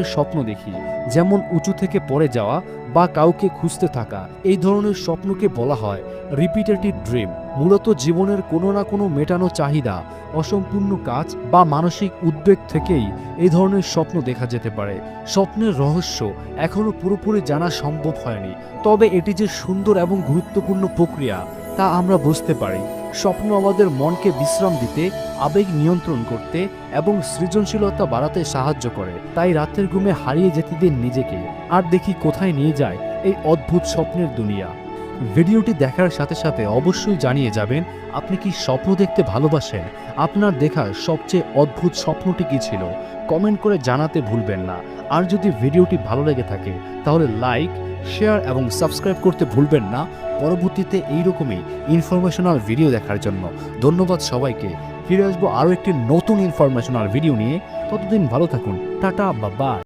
স্বপ্ন দেখি, যেমন উঁচু থেকে পড়ে যাওয়া বা কাউকে খুঁজতে থাকা। এই ধরনের স্বপ্নকে বলা হয় রিপিটেটিভ ড্রিম। মূলত জীবনের কোনো না কোনো মেটানো চাহিদা, অসম্পূর্ণ কাজ বা মানসিক উদ্বেগ থেকেই এই ধরনের স্বপ্ন দেখা যেতে পারে। স্বপ্নের রহস্য এখনও পুরোপুরি জানা সম্ভব হয়নি, তবে এটি যে সুন্দর এবং গুরুত্বপূর্ণ প্রক্রিয়া তা আমরা বুঝতে পারি। স্বপ্ন আমাদের মনকে বিশ্রাম দিতে, আবেগ নিয়ন্ত্রণ করতে এবং সৃজনশীলতা বাড়াতে সাহায্য করে। তাই রাতের ঘুমে হারিয়ে যেতে দিন নিজেকে, আর দেখি কোথায় নিয়ে যায় এই অদ্ভুত স্বপ্নের দুনিয়া। ভিডিওটি দেখার সাথে সাথে অবশ্যই জানিয়ে যাবেন আপনি কি স্বপ্ন দেখতে ভালোবাসেন। আপনার দেখা সবচেয়ে অদ্ভুত স্বপ্নটি কী ছিল কমেন্ট করে জানাতে ভুলবেন না। আর যদি ভিডিওটি ভালো লেগে থাকে তাহলে লাইক, শেয়ার এবং সাবস্ক্রাইব করতে ভুলবেন না পরবর্তীতে এইরকমই ইনফরমেশনাল ভিডিও দেখার জন্য। ধন্যবাদ সবাইকে। ফিরে আসবো আরও একটি নতুন ইনফরমেশনাল ভিডিও নিয়ে। ততদিন ভালো থাকুন। Tata, bye bye.